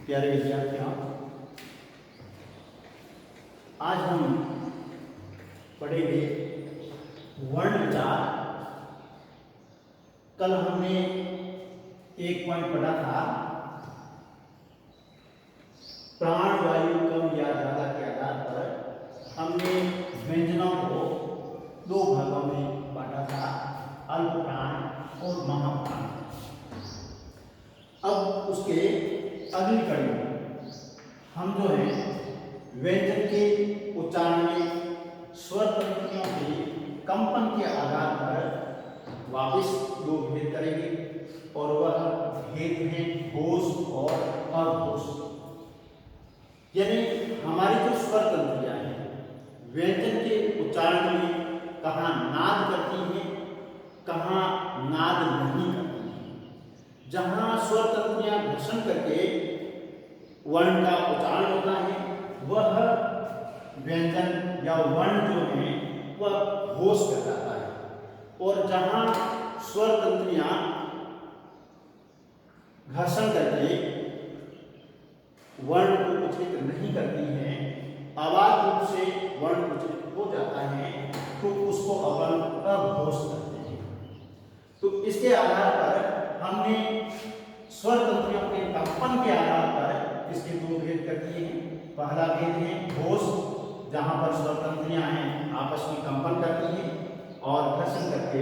प्यारे विद्यार्थियों, आज हम पढ़ेंगे वर्ण विचार। कल हमने एक पॉइंट पढ़ा था, प्राण वायु कम या ज्यादा के आधार पर हमने व्यंजनों को दो भागों में बांटा था, अल्प प्राण और महाप्राण। अब उसके अगली कड़ी में हम जो है व्यंजन के उच्चारण में स्वर तंत्रियों के कंपन के आधार पर वापस दो भेद करेंगे और वह भेद है घोष और अघोष। यानी हमारी जो स्वर तंत्रियां हैं व्यंजन के उच्चारण में कहाँ नाद करती हैं, कहाँ नाद नहीं करती हैं। जहाँ स्वर तंत्रियां घर्षण करके वर्ण का उच्चारण होता है वह व्यंजन या वर्ण जो है वह घोष कहलाता है, और जहाँ स्वर तंत्रियां घर्षण करके वर्ण को उच्चारित नहीं करती हैं, आवाज रूप से वर्ण उच्चारित हो जाता है, तो उसको अपन अघोष कहते हैं। तो इसके आधार पर हमने स्वर तंत्रियों के कंपन के आधार पर इसके दो भेद कर दिए हैं। पहला भेद है घोष, जहां पर स्वर तंत्रियां हैं आपस में कंपन करती हैं और घर्षण करके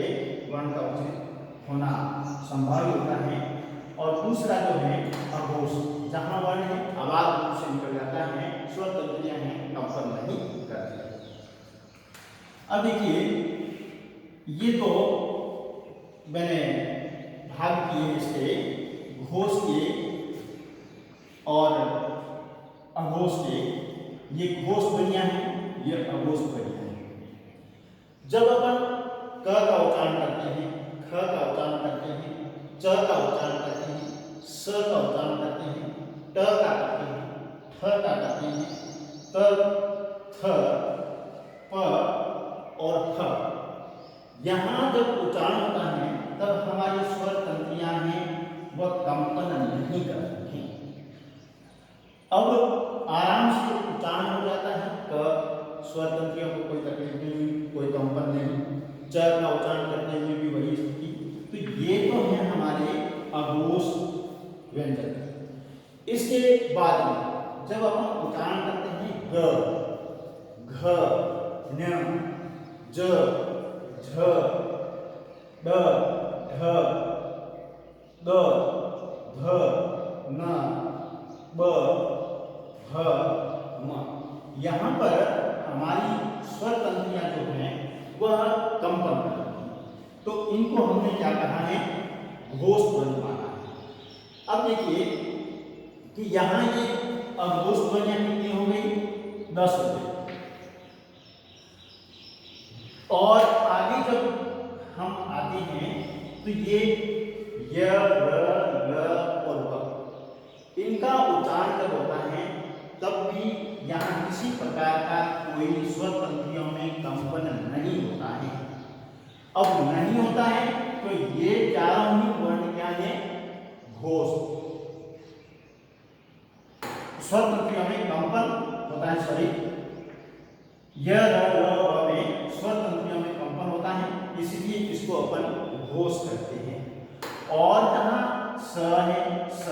वर्ण का उच्चारण होना संभव होता है, और दूसरा जो है अघोष, जहां वर्ण है आवाज रूप से निकल जाता है, स्वर तंत्रियां हैं कंपन नहीं करती। अब देखिए ये तो मैंने भाग किए इसके घोष के और अघोष के। ये घोष ध्वनियां हैं, ये अघोष ध्वनियां हैं। जब अपन क का उच्चारण करते हैं, ख का उच्चारण करते हैं, च का उच्चारण करते हैं, स का उच्चारण करते हैं, ट का करते हैं, ठ का करते हैं, त, थ, प और फ, यहाँ जब उच्चारण होता है तब हमारी स्वर तंत्रियां हैं वह कंपन नहीं करती हैं। अब आराम से उच्चारण हो जाता है, क स्वर तंत्रियों को कोई तकलीफ नहीं, कोई कंपन नहीं, च का उच्चारण करते हुए भी वही स्थिति। तो ये तो है हमारे अघोष व्यंजन। इसके बाद में जब हम उच्चारण करते हैं ग, घ, ञ, ज, झ, ड, ढ, द, ध, न, ब, ह, म, यहाँ पर हमारी स्वर तंत्रियां जो हैं वह कंपन करती हैं, तो इनको हमने क्या कहा है, घोष ध्वनि माना है। अब देखिए कि यहाँ ये अघोष ध्वनियां कितनी हो गई, 10 हो गई, और आगे जब हम आते हैं तो ये य, र, ल और व, इनका उच्चारण जब होता है तब भी यहाँ किसी प्रकार का कोई स्वर तंत्रियों में कंपन नहीं होता है। अब नहीं होता है तो ये चारों ही वर्ण क्या है, घोष। स्वर तंत्रियों में कंपन होता है, सॉरी, य, र, ल, व में स्वर तंत्रियों में कंपन होता है, इसलिए इसको अपन घोष करते हैं। और जहां स है, स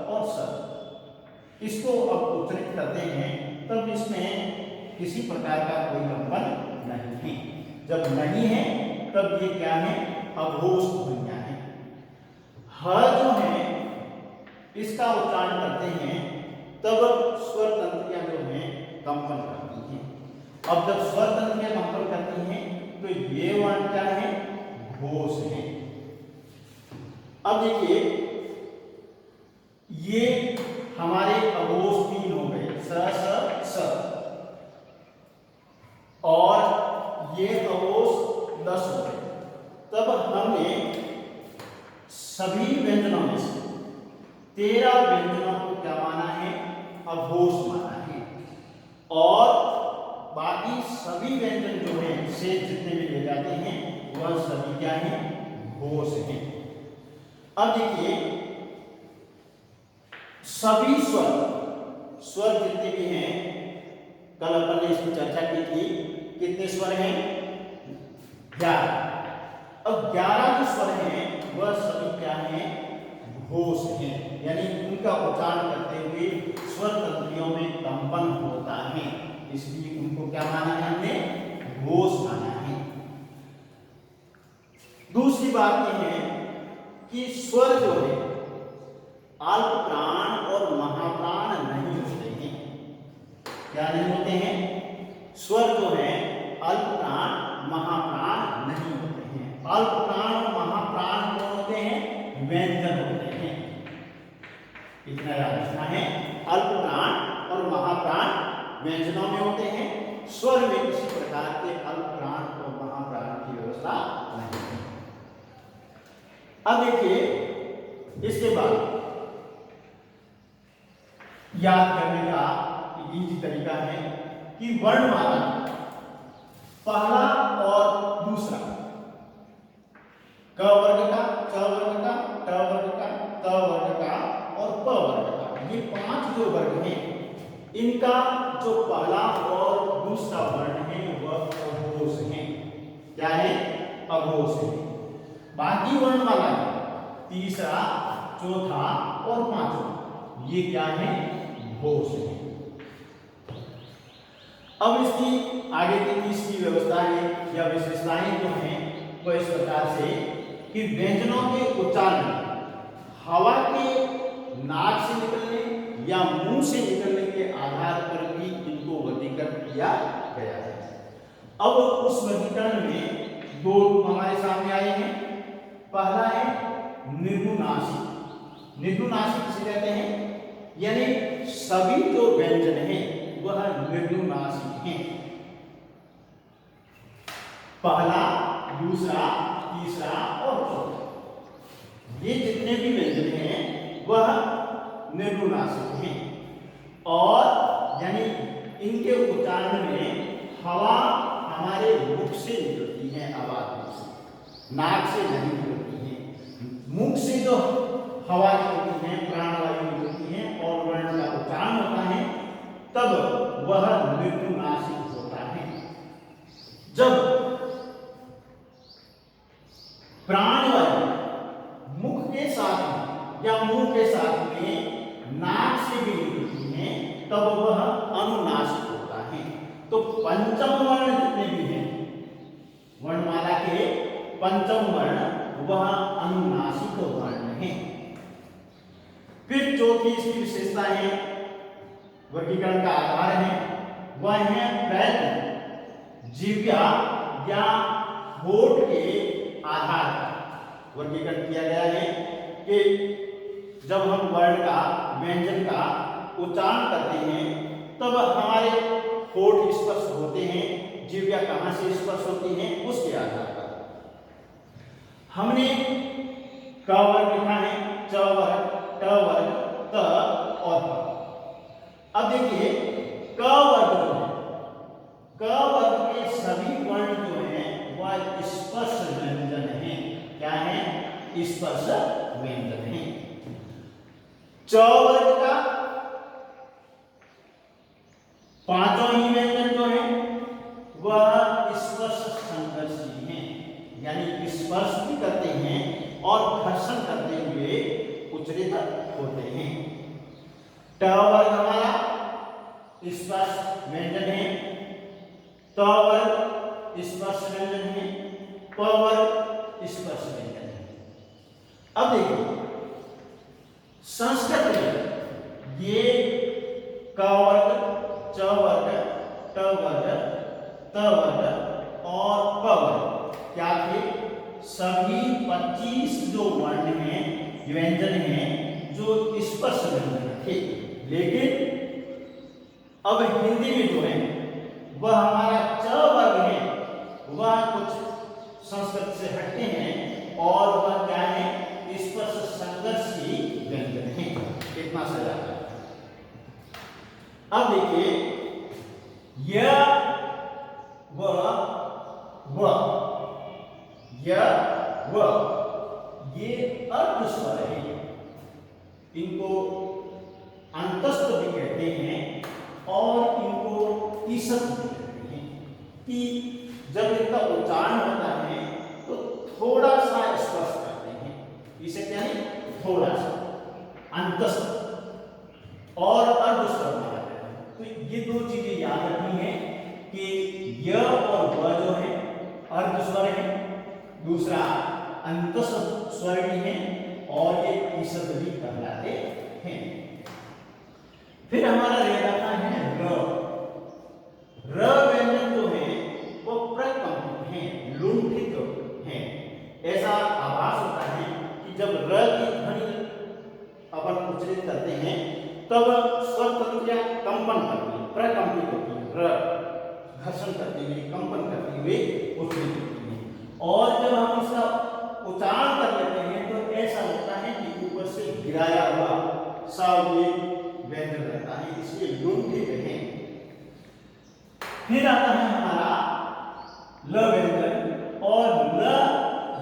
और स, इसको अब उच्चारित करते हैं तब इसमें किसी प्रकार का कोई कंपन नहीं है। जब नहीं है तब ये क्या है, अघोष ध्वनियां हैं। ह जो है इसका उच्चारण करते हैं तब स्वर तंत्रियां जो हैं कंपन करती हैं। अब जब स्वर तंत्रियां कंपन करती हैं तो ये वर्ण क्या है, घोष है। अब देखिए ये हमारे अघोष 3 हो गए, स, स, स, और ये अघोष 10 हो गए। तब हमने सभी व्यंजनों में से 13 व्यंजनों को क्या माना है, अघोष माना है, और बाकी सभी व्यंजन जो है शेष जितने भी ले जाते हैं वह सभी क्या है, घोष हैं। अब देखिए सभी स्वर स्वर जितने भी हैं, कल अपन ने इसकी चर्चा की थी, कितने स्वर हैं? 11। अब 11 जो स्वर हैं वह सभी क्या हैं? घोष हैं, यानी उनका उच्चारण करते हुए स्वर तंत्रियों में कंपन होता है, इसलिए उनको क्या माना है? हमने घोष माना है। दूसरी बात यह है कि स्वर जो है अल्प प्राण और महाप्राण नहीं होते हैं। क्या नहीं होते हैं? स्वर जो है अल्प प्राण महाप्राण नहीं होते हैं। अल्प प्राण और महाप्राण कौन होते हैं? व्यंजन होते हैं। इतना याद रखना है, अल्प प्राण और महाप्राण व्यंजनों में होते हैं, स्वर में किसी प्रकार के अल्प प्राण और महाप्राण की व्यवस्था नहीं है। अब देखिए, इसके बाद याद करने का इजी तरीका है कि वर्णमाला पहला और दूसरा, क वर्ग का, च वर्ग का, ट वर्ग का, त वर्ग का और प वर्ग का, ये 5 जो वर्ग हैं, इनका जो पहला और दूसरा वर्ण है वह अघोष है। क्या है? अघोष है। बाकी वर्णमाला तीसरा, चौथा और पांचवा ये क्या है? घोष है। अब इसकी आगे की तीसरी व्यवस्थाएं या विशेषताएं जो हैं वो इस प्रकार से कि व्यंजनों के उच्चारण हवा के नाक से निकलने या मुंह से निकलने के आधार पर भी इनको वर्गीकरण किया गया है। अब उस वर्गीकरण में 2 रूप हमारे सामने आए हैं। पहला है निर्गुणासिक। निर्गुणासिक किसे कहते हैं? यानी सभी जो व्यंजन हैं वह निर्गुणासिक हैं। पहला, दूसरा, तीसरा और चौथा, ये जितने भी व्यंजन हैं वह निर्गुणासिक हैं और यानी इनके उच्चारण में हवा हमारे मुख से निकलती है, आवाज से, नाक से नहीं निकलती है। मुख से जो हवा निकलती है, प्राणवायु निकलती है और वर्ण का उच्चारण होता है, तब वह निर्गुणासिक होता है। जब प्राणवायु मुख के साथ में या मुंह के साथ में नाक से भी निकलती है, तब वह अनुनासिक होता है। तो पंचम वर्ण जितने भी हैं, वर्णमाला के पंचम वर्ण वह अनुनासिक वर्ण है। फिर चौथी इसकी विशेषता है, वर्गीकरण का आधार है, वह है प्रयत्न, जिह्वा या होठ के आधार पर वर्गीकरण किया गया है कि जब हम वर्ण का, व्यंजन का उच्चारण करते हैं तब हमारे होठ स्पर्श होते हैं, जिह्वा कहां से स्पर्श होती है उसके आधार पर। हमने क वर्ग लिखा है, च वर्ग, ट वर्ग, त और प। अब देखिए क वर्ग जो है, क वर्ग के सभी वर्ण जो हैं वह स्पर्श व्यंजन हैं। क्या है? स्पर्श व्यंजन हैं। च वर्ग का पांचों ही व्यंजन जो है वह स्पर्श संघर्षी हैं, यानी स्पर्श भी करते हैं और घर्षण करते हुए उच्चरित होते हैं। ट वर्ग हमारा स्पर्श व्यंजन है, त वर्ग स्पर्श व्यंजन है, प वर्ग स्पर्श व्यंजन है। अब देखिए संस्कृत में ये क वर्ग, च वर्ग, ट वर्ग, त वर्ग और प वर्ग क्या थे? सभी 25 जो वर्ण हैं, व्यंजन हैं जो स्पर्श व्यंजन थे। लेकिन अब हिंदी में जो है वह हमारा च वर्ग है, वह कुछ संस्कृत से हटते हैं और वह क्या है? स्पर्श संघर्षी व्यंजन है। कितना सजा। अब देखिए य व य व ये अर्ध स्वर है, इनको और इनको ईसत कहते हैं कि जब इनका उच्चारण होता है तो थोड़ा सा स्पर्श करते हैं। ईसत यानी थोड़ा सा, अंतस्थ और अर्धस्वर माना जाता है। तो ये दो चीजें याद रखनी है कि य और व जो है अर्धस्वर है, दूसरा अंतस्थ स्वर भी है और ये ईसत भी कहलाते हैं। फिर हमारा रह जाता है र। र व्यंजन जो है वो प्रकंपित है, लुंठित है। ऐसा आभास होता है कि जब र की ध्वनि अपन उच्चारित करते हैं तब स्वर तंत्रियां कंपन करती है, प्रकंपित होती है, र घर्षण करते हुए, कंपन करते हुए उच्चारित होती है। और जब हम इसका उच्चारण कर लेते हैं तो ऐसा लगता है कि ऊपर से गिराया हुआ सा व्यंजन रहता है, इसलिए लुंठित है। फिर आता है हमारा ल व्यंजन, और ल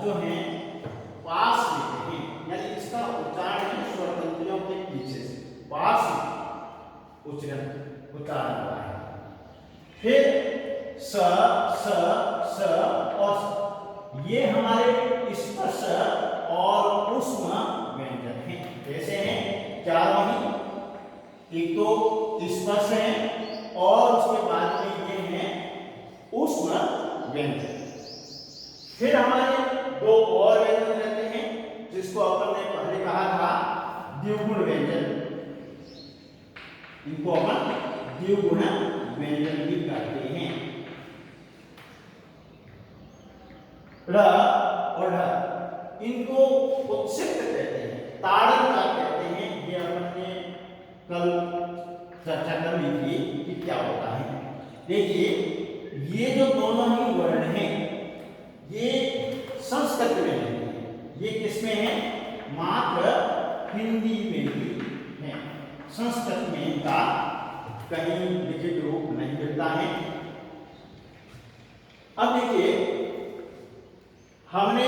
जो है पास लेते हैं, यानी इसका उच्चारण स्वर तंत्रियों के पीछे से पास उच्चारण होता है। फिर स स स और स, ये हमारे स्पर्श और ऊष्मा व्यंजन हैं। कैसे हैं? चारों ही। एक तो स्पर्श है और उसके बाद में ये है ऊष्मा व्यंजन। फिर हमारे दो और व्यंजन रहते हैं जिसको अपन ने पहले कहा था द्विगुण व्यंजन। इनको अपन द्विगुण व्यंजन भी कहते हैं। र और ढ, इनको उत्सिक्त कहते हैं, ताड़न का कहते हैं। ये अपन ने कल चर्चा कर ली थी कि क्या होता है। देखिए, ये जो दोनों ही वर्ण हैं ये संस्कृत में नहीं है, ये किसमें है? मात्र हिंदी में ही है। संस्कृत में इनका कहीं लिखित रूप नहीं मिलता है। अब देखिए, हमने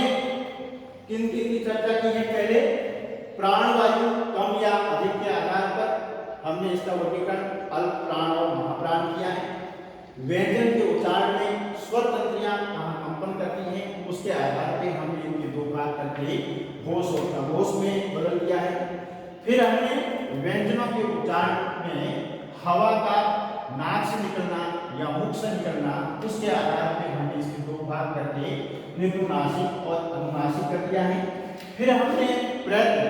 किन किन की चर्चा की है? पहले प्राणवायु कम या अधिक के आधार पर हमने इसका वर्गीकरण अल्प प्राण और महाप्राण किया है। व्यंजन के उच्चारण में स्वर तंत्रियां कहाँ कंपन करती हैं उसके आधार पर हमने इनके दो भाग करके घोष और अघोष में बदल दिया है। फिर हमने व्यंजनों के उच्चारण में हवा का नाक से निकलना या मुख से निकलना, उसके आधार पर हमने इसके दो भाग करके निरुनासिक और अनुनासिक कर दिया है। फिर हमने प्रयत्न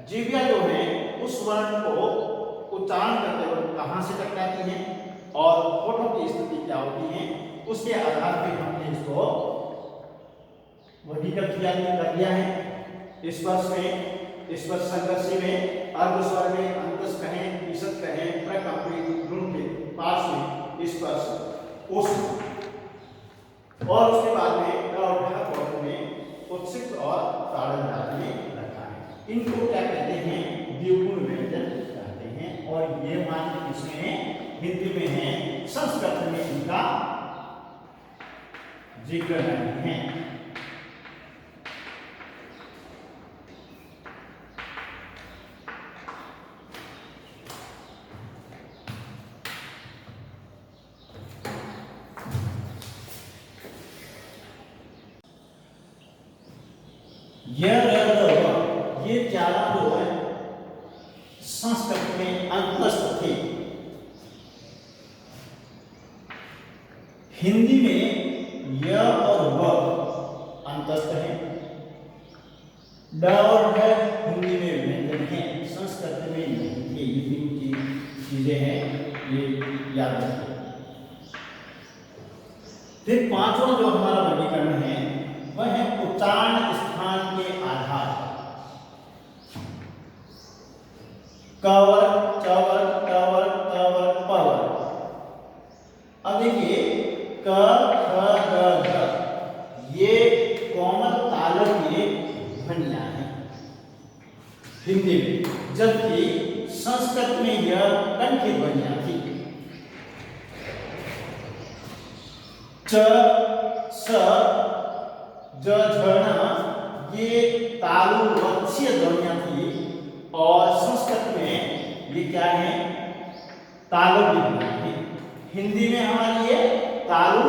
जीव्या जो है उस वर्ण को उच्चारण करते वक्त कहाँ से टकराती हैं और होठों की स्थिति क्या होती है, उसके आधार पर हमने इसको वर्गीकृत कर दिया है। स्पर्श में, स्पर्श संघर्ष में, अर्धस्वर में, अंतस्थ कहें, ईसत कहें, प्रकंपित, लुंठित, पार्श्व में, स्पर्श, ऊष्मा, और उसके बाद में में उत्सित और ताड़न जाति में रखा है। इनको क्या कहते हैं? द्विगुण व्यंजन कहते हैं। और ये मात्र इसमें हिंदी में है, संस्कृत में इनका जिक्र नहीं है। ये चारों जो है संस्कृत में अंतस्थ थे। हिंदी में य और व अंतस्थ है, ड और ढ हिंदी में व्यंजन है, संस्कृत में नहीं थे। ये तीन चीजें हैं, ये याद रखिए। फिर पांचवा जो हमारा वर्गीकरण है वह है उच्चारण स्थान के आधार। कवर, चवर, टवर, तवर, पवर। अब देखिए, क, ख, ग, घ ये कोमल तालों की ध्वनियां हैं हिंदी में, जबकि संस्कृत में यह कंठी ध्वनियां थी। च, स, ज, झ, ये तालु वत्सीय ध्वनियां थी। और संस्कृत में ये क्या है? तालु की ध्वनि है। हिंदी में हमारी ये तालु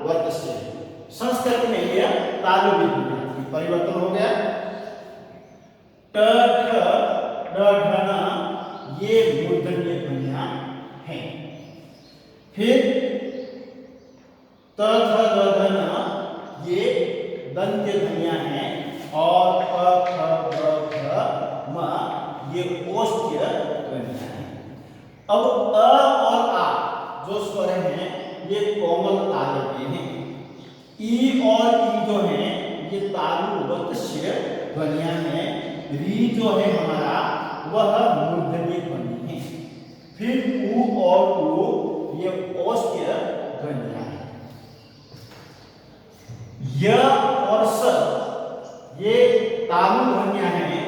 वर्तस्य है, संस्कृत में ये तालु की ध्वनि, परिवर्तन हो गया। ट ठ ड ढ न ये मूर्धन्य ध्वनियां हैं। फिर त थ द ध न ये दंत्य ध्वनियां हैं, और प फ ब भ म ये ओष्ठ्य ध्वनियां हैं। अब अ और आ जो स्वर हैं ये कोमल ताल के हैं। ई और ई जो है ये तालु वर्तस्य ध्वनियां हैं। री जो है हमारा वह मूर्धन्य ध्वनि है। फिर ऊ और ऊ ये ओष्ठ्य ध्वनियां हैं। य और स ये तालु ध्वनियां हैं।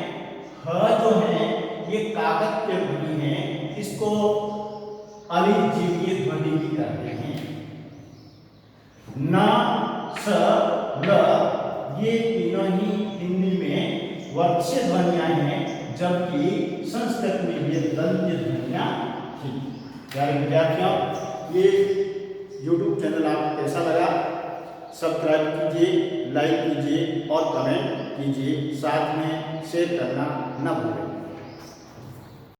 ह जो है ये काकत्य ध्वनि है, इसको अलिजीवीय ध्वनि भी कहते हैं। न स ल ये तीनों ही हिंदी में वर्तस्य ध्वनियां हैं, जबकि संस्कृत में ये दंत्य ध्वनियां थी। प्यारे विद्यार्थियों, ये YouTube चैनल आपको कैसा लगा? सब्सक्राइब कीजिए, लाइक कीजिए और कमेंट कीजिए, साथ में शेयर करना न भूलें।